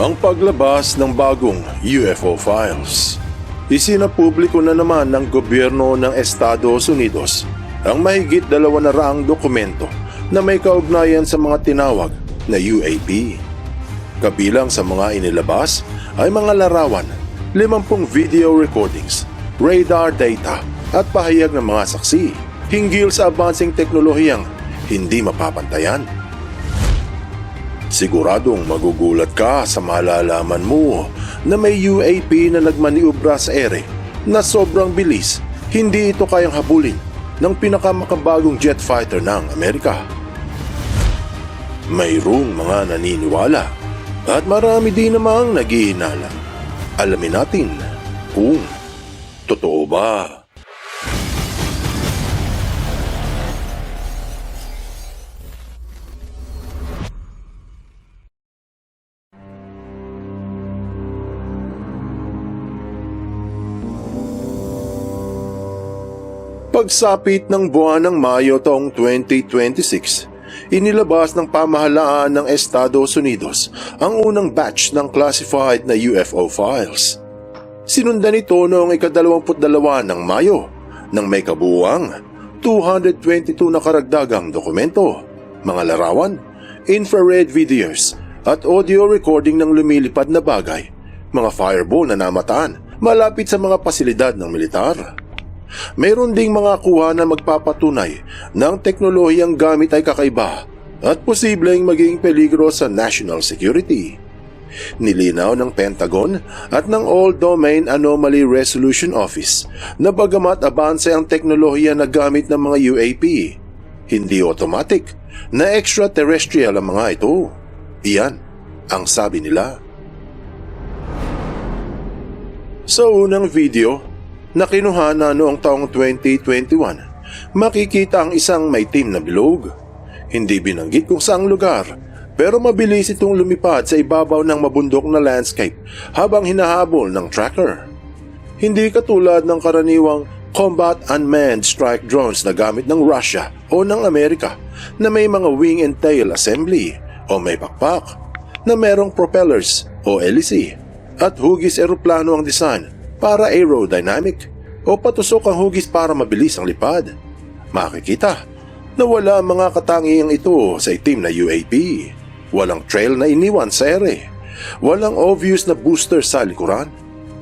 Ang paglabas ng bagong UFO files. Isinapubliko na naman ng gobyerno ng Estados Unidos ang mahigit 200 dokumento na may kaugnayan sa mga tinawag na UAP. Kabilang sa mga inilabas ay mga larawan, 50 video recordings, radar data at pahayag ng mga saksi hinggil sa advancing teknolohiyang hindi mapapantayan. Siguradong magugulat ka sa malalaman mo na may UAP na nagmaniobra sa ere na sobrang bilis, hindi ito kayang habulin ng pinakamakabagong jet fighter ng Amerika. Mayroong mga naniniwala at marami din namang naghihinala. Alamin natin kung totoo ba. Pagsapit ng buwan ng Mayo taong 2026, inilabas ng pamahalaan ng Estados Unidos ang unang batch ng classified na UFO files. Sinundan ito noong ika-22 ng Mayo nang may kabuuang 222 na karagdagang dokumento, mga larawan, infrared videos at audio recording ng lumilipad na bagay, mga fireball na namataan malapit sa mga pasilidad ng militar. Mayroon ding mga kuha na magpapatunay ng teknolohiyang gamit ay kakaiba at posibleng maging peligro sa national security. Nilinaw ng Pentagon at ng All Domain Anomaly Resolution Office na bagamat abanse ang teknolohiya na gamit ng mga UAP, hindi automatic na extraterrestrial ang mga ito. Iyan ang sabi nila. Sa unang video na kinuhana noong taong 2021, makikita ang isang maitim na bilog. Hindi binanggit kung saang lugar, pero mabilis itong lumipad sa ibabaw ng mabundok na landscape habang hinahabol ng tracker. Hindi katulad ng karaniwang combat unmanned strike drones na gamit ng Russia o ng Amerika na may mga wing and tail assembly o may pakpak na merong propellers o hélice at hugis eroplano ang design para aerodynamic o patusok ang hugis para mabilis ang lipad. Makikita na wala mga katangiang ito sa itim na UAP. Walang trail na iniwan sa ere. Walang obvious na booster sa likuran.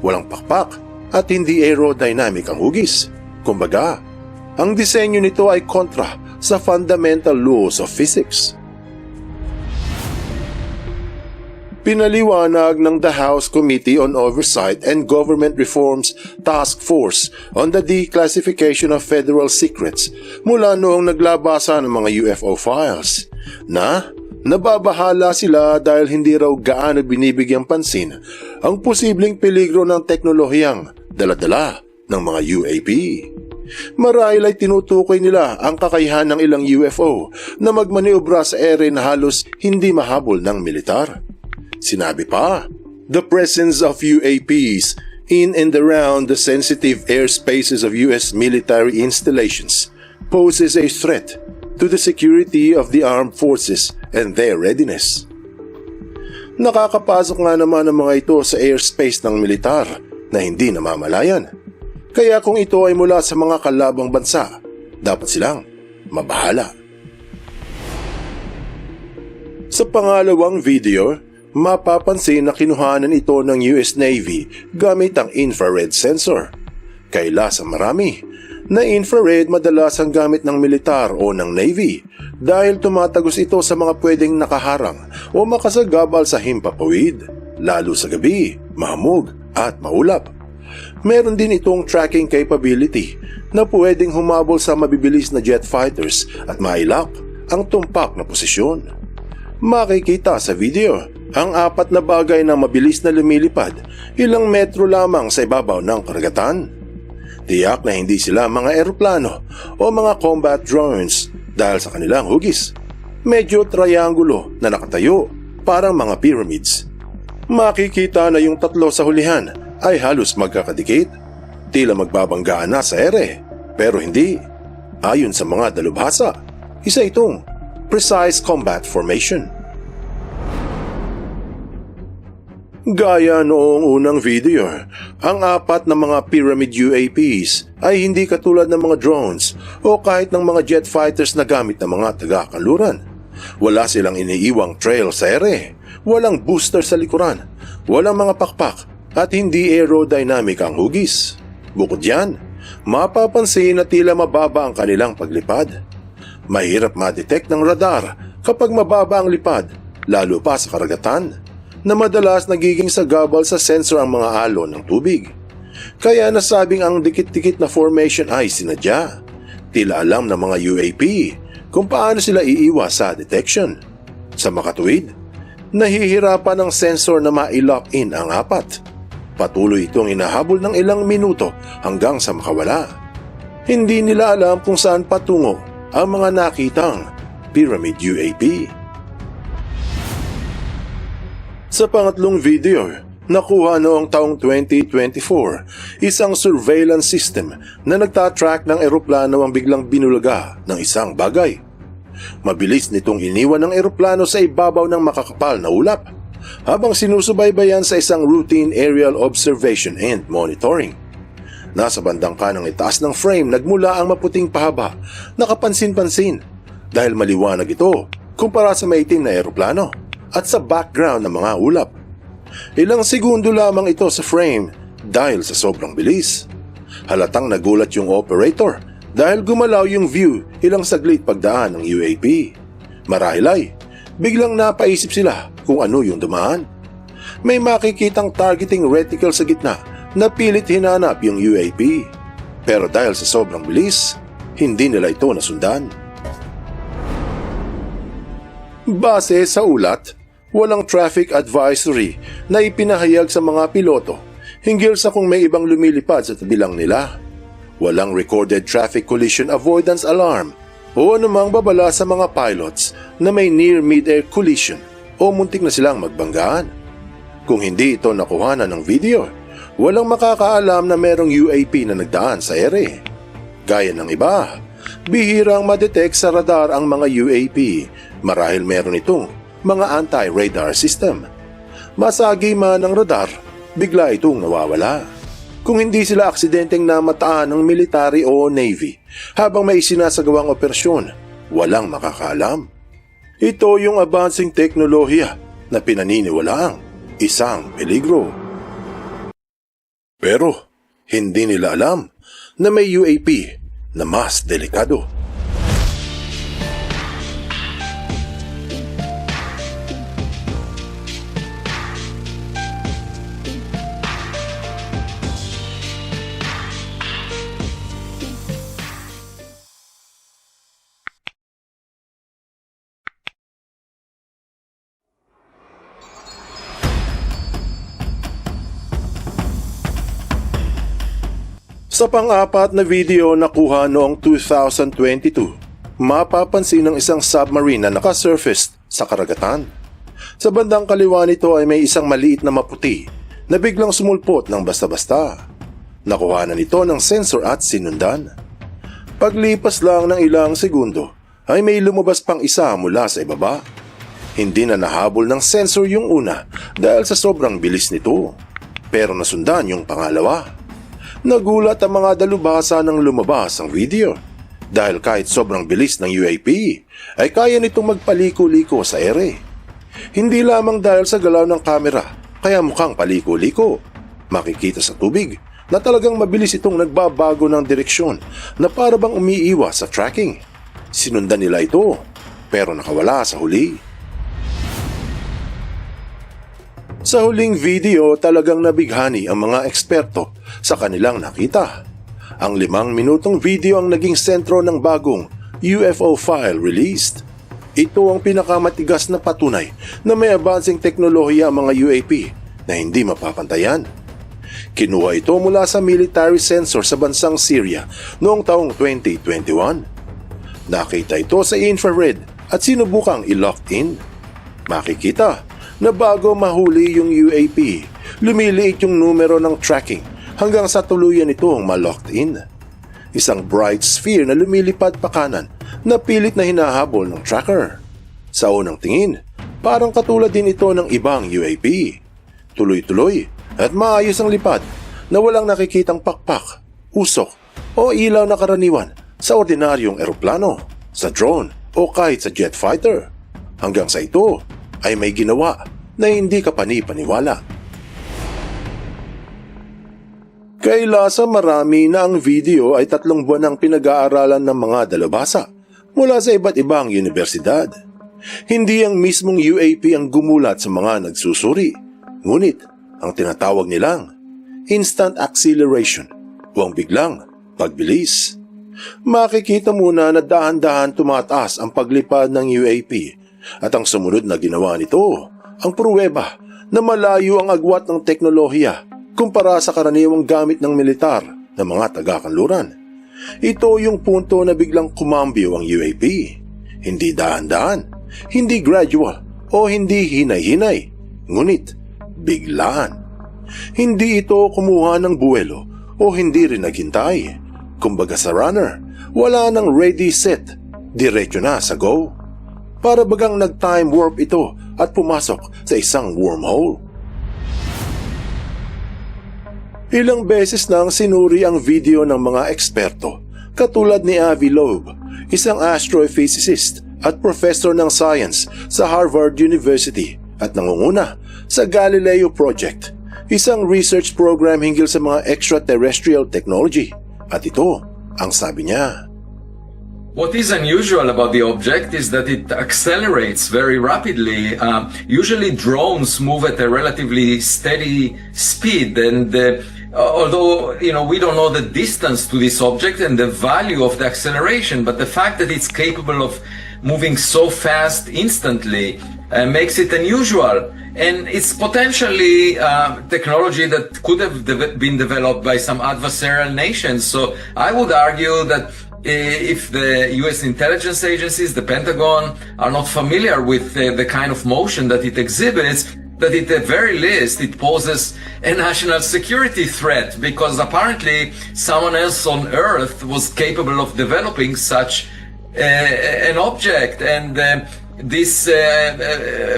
Walang pakpak at hindi aerodynamic ang hugis. Kumbaga, ang disenyo nito ay kontra sa fundamental laws of physics. Pinaliwanag ng the House Committee on Oversight and Government Reform's Task Force on the Declassification of Federal Secrets mula noong naglabasa ng mga UFO files na nababahala sila dahil hindi raw gaano binibigyang pansin ang posibleng peligro ng teknolohiyang dala-dala ng mga UAP. Marahil ay tinutukoy nila ang kakayahan ng ilang UFO na magmaniobra sa ere na halos hindi mahabol ng militar. Sinabi pa, the presence of UAPs in and around the sensitive airspaces of U.S. military installations poses a threat to the security of the armed forces and their readiness. Nakakapasok nga naman ang mga ito sa airspace ng militar na hindi namamalayan. Kaya kung ito ay mula sa mga kalabang bansa, dapat silang mabahala. Sa pangalawang video, mapapansin na kinuhanan ito ng US Navy gamit ang infrared sensor. Kaila sa marami, na infrared madalas ang gamit ng militar o ng Navy dahil tumatagos ito sa mga pwedeng nakaharang o makasagabal sa himpapawid, lalo sa gabi, mahamog at maulap. Meron din itong tracking capability na pwedeng humabol sa mabibilis na jet fighters at mailak ang tumpak na posisyon. Makikita sa video ang 4 na bagay na mabilis na lumilipad ilang metro lamang sa ibabaw ng karagatan. Tiyak na hindi sila mga eroplano o mga combat drones dahil sa kanilang hugis. Medyo triangulo na nakatayo, parang mga pyramids. Makikita na yung 3 sa hulihan ay halos magkakadikit. Tila magbabanggaan na sa ere, pero hindi. Ayon sa mga dalubhasa, isa itong precise combat formation. Gaya noong unang video, ang apat na mga Pyramid UAPs ay hindi katulad ng mga drones o kahit ng mga jet fighters na gamit ng mga taga-kanluran. Wala silang iniiwang trail sa ere, walang booster sa likuran, walang mga pakpak at hindi aerodynamic ang hugis. Bukod yan, mapapansin na tila mababa ang kanilang paglipad. Mahirap ma-detect ng radar kapag mababa ang lipad, lalo pa sa karagatan, na madalas nagiging sagabal sa sensor ang mga alon ng tubig. Kaya nasabing ang dikit-dikit na formation ay sinadya. Tila alam ng mga UAP kung paano sila iiwas sa detection. Sa makatuwid, nahihirapan ang sensor na ma-lock in ang apat. Patuloy itong inahabol ng ilang minuto hanggang sa makawala. Hindi nila alam kung saan patungo ang mga nakitang Pyramid UAP. Sa pangatlong video, nakuha noong taong 2024, isang surveillance system na nagtatrack ng eroplano ang biglang binulaga ng isang bagay. Mabilis nitong iniwan ng eroplano sa ibabaw ng makakapal na ulap habang sinusubaybayan sa isang routine aerial observation and monitoring. Nasa bandang kanang itaas ng frame nagmula ang maputing pahaba na kapansin-pansin dahil maliwanag ito kumpara sa maitim na eroplano at sa background ng mga ulap. Ilang segundo lamang ito sa frame dahil sa sobrang bilis. Halatang nagulat yung operator dahil gumalaw yung view ilang saglit pagdaan ng UAP. Marahil ay biglang napaisip sila kung ano yung dumaan. May makikitang targeting reticle sa gitna na pilit hinanap yung UAP. Pero dahil sa sobrang bilis, hindi nila ito nasundan. Base sa ulat, walang traffic advisory na ipinahayag sa mga piloto hinggil sa kung may ibang lumilipad sa tabilang nila. Walang recorded traffic collision avoidance alarm o anumang babala sa mga pilots na may near mid-air collision o muntik na silang magbanggaan. Kung hindi ito nakuhanan ng video, walang makakaalam na merong UAP na nagdaan sa ere. Gaya ng iba, bihirang madetect sa radar ang mga UAP marahil meron itong mga anti-radar system. Masagi man ang radar, bigla itong nawawala. Kung hindi sila aksidenteng namataan ng military o navy habang may isinasagawang operasyon, walang makakaalam. Ito yung advancing teknolohiya na pinaniniwalaang isang peligro. Pero hindi nila alam na may UAP na mas delikado. Sa pang-apat na video na nakuha noong 2022, mapapansin ng isang submarine na nakasurfaced sa karagatan. Sa bandang kaliwa nito ay may isang maliit na maputi na biglang sumulpot ng basta-basta. Nakuha na nito ng sensor at sinundan. Paglipas lang ng ilang segundo ay may lumabas pang isa mula sa ibaba. Hindi na nahabol ng sensor yung una dahil sa sobrang bilis nito, pero nasundan yung pangalawa. Nagulat ang mga dalubhasa nang lumabas ang video dahil kahit sobrang bilis ng UAP ay kaya nitong magpaliko-liko sa ere. Hindi lamang dahil sa galaw ng kamera kaya mukhang paliko-liko. Makikita sa tubig na talagang mabilis itong nagbabago ng direksyon na para bang umiiwas sa tracking. Sinundan nila ito pero nakawala sa huli. Sa huling video talagang nabighani ang mga eksperto sa kanilang nakita. Ang 5 minutong video ang naging sentro ng bagong UFO file released. Ito ang pinakamatigas na patunay na may advancing teknolohiya ang mga UAP na hindi mapapantayan. Kinuha ito mula sa military sensor sa bansang Syria noong taong 2021. Nakita ito sa infrared at sinubukang i-lock in. Makikita na bago mahuli yung UAP, lumiliit yung numero ng tracking hanggang sa tuluyan itong ma-locked in. Isang bright sphere na lumilipad pa kanan na pilit na hinahabol ng tracker. Sa unang tingin, parang katulad din ito ng ibang UAP. tuloy-tuloy at maayos ang lipad na walang nakikitang pakpak, usok o ilaw na karaniwan sa ordinaryong eroplano, sa drone o kahit sa jet fighter. Hanggang sa ito ay may ginawa na hindi ka panipaniwala. Kailasa marami na ang video ay 3 buwan ang pinag-aaralan ng mga dalubhasa mula sa iba't ibang universidad. Hindi ang mismong UAP ang gumulat sa mga nagsusuri, ngunit ang tinatawag nilang instant acceleration o ang biglang pagbilis. Makikita muna na dahan-dahan tumataas ang paglipad ng UAP at ang sumunod na ginawa nito ang pruweba na malayo ang agwat ng teknolohiya kumpara sa karaniwang gamit ng militar ng mga taga-kanluran. Ito yung punto na biglang kumambyo ang UAP. Hindi dahan-dahan, hindi gradual o hindi hinay-hinay, ngunit biglaan. Hindi ito kumuha ng buwelo o hindi rin naghintay. Kumbaga sa runner, wala nang ready set, diretso na sa go. Para bagang nag-time warp ito at pumasok sa isang wormhole. Ilang beses nang sinuri ang video ng mga eksperto, katulad ni Avi Loeb, isang astrophysicist at professor ng science sa Harvard University at nangunguna sa Galileo Project, isang research program hinggil sa mga extraterrestrial technology. At ito ang sabi niya. What is unusual about the object is that it accelerates very rapidly. Usually drones move at a relatively steady speed, and although we don't know the distance to this object and the value of the acceleration, but the fact that it's capable of moving so fast instantly makes it unusual. And it's potentially technology that could have been developed by some adversarial nations. So I would argue that if the US intelligence agencies, the Pentagon, are not familiar with the kind of motion that it exhibits, that at the very least it poses a national security threat, because apparently someone else on Earth was capable of developing such an object. And this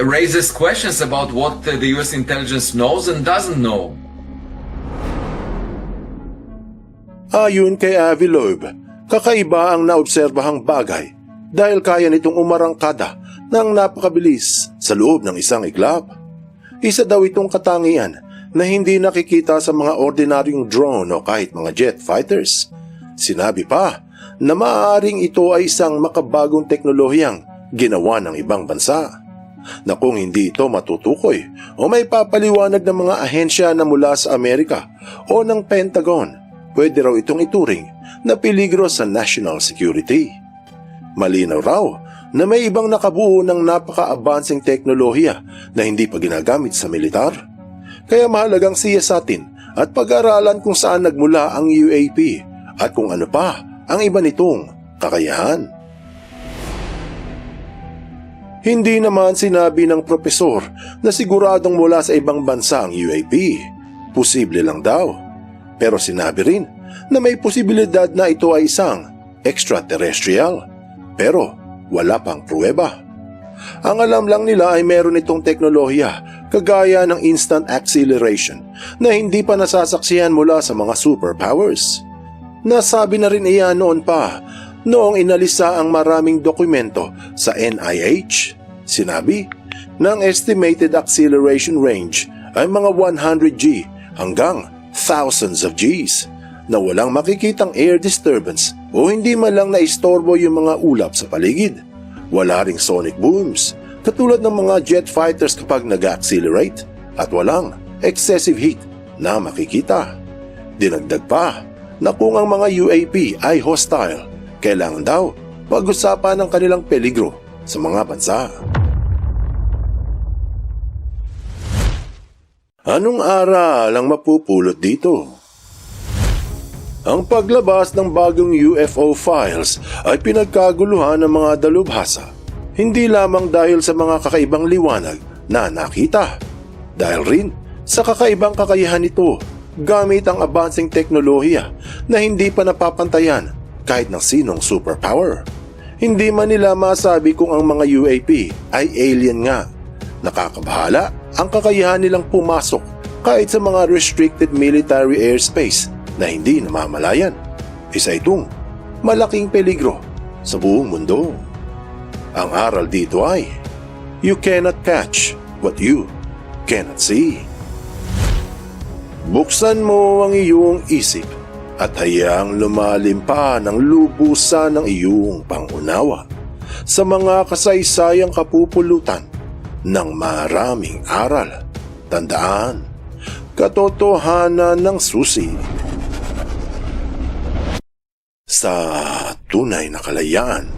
raises questions about what the US intelligence knows and doesn't know. Ayon kay Avi Loeb, kakaiba ang naobserbahang bagay dahil kaya nitong umarangkada ng napakabilis sa loob ng isang iglap. Isa daw itong katangian na hindi nakikita sa mga ordinaryong drone o kahit mga jet fighters. Sinabi pa na maaaring ito ay isang makabagong teknolohiyang ginawa ng ibang bansa, na kung hindi ito matutukoy o may papaliwanag ng mga ahensya na mula sa Amerika o ng Pentagon, pwede raw itong ituring na peligro sa national security. Malinaw raw na may ibang nakabuo ng napaka-advancing teknolohiya na hindi pa ginagamit sa militar. Kaya mahalagang siyasatin at pag-aralan kung saan nagmula ang UAP at kung ano pa ang iba nitong kakayahan. Hindi naman sinabi ng propesor na siguradong mula sa ibang bansa ang UAP. Posible lang daw. Pero sinabi rin na may posibilidad na ito ay isang extraterrestrial. Pero wala pang pruweba. Ang alam lang nila ay meron itong teknolohiya kagaya ng instant acceleration na hindi pa nasasaksihan mula sa mga superpowers. Nasabi na rin iyan noon pa noong inalisa ang maraming dokumento sa NIH. Sinabi na ang estimated acceleration range ay mga 100G hanggang thousands of Gs na walang makikitang air disturbance o hindi man lang naistorbo yung mga ulap sa paligid. Wala ring sonic booms katulad ng mga jet fighters kapag nag-accelerate at walang excessive heat na makikita. Dinagdag pa na kung ang mga UAP ay hostile, kailangan daw pag-usapan ang kanilang peligro sa mga bansa. Anong aral ang mapupulot dito? Ang paglabas ng bagong UFO files ay pinagkaguluhan ng mga dalubhasa, hindi lamang dahil sa mga kakaibang liwanag na nakita, dahil rin sa kakaibang kakayahan nito gamit ang advancing teknolohiya na hindi pa napapantayan kahit ng sinong superpower. Hindi man nila masabi kung ang mga UAP ay alien nga, Nakakabahala ang kakayahan nilang pumasok kahit sa mga restricted military airspace na hindi namamalayan. Isa itong malaking peligro sa buong mundo. Ang aral dito ay, you cannot catch what you cannot see. Buksan mo ang iyong isip at hayaang lumalim pa ng lubusan ng iyong pangunawa sa mga kasaysayang kapupulutan ng maraming aral. Tandaan, katotohanan ng susi. Sa tunay na kalayaan,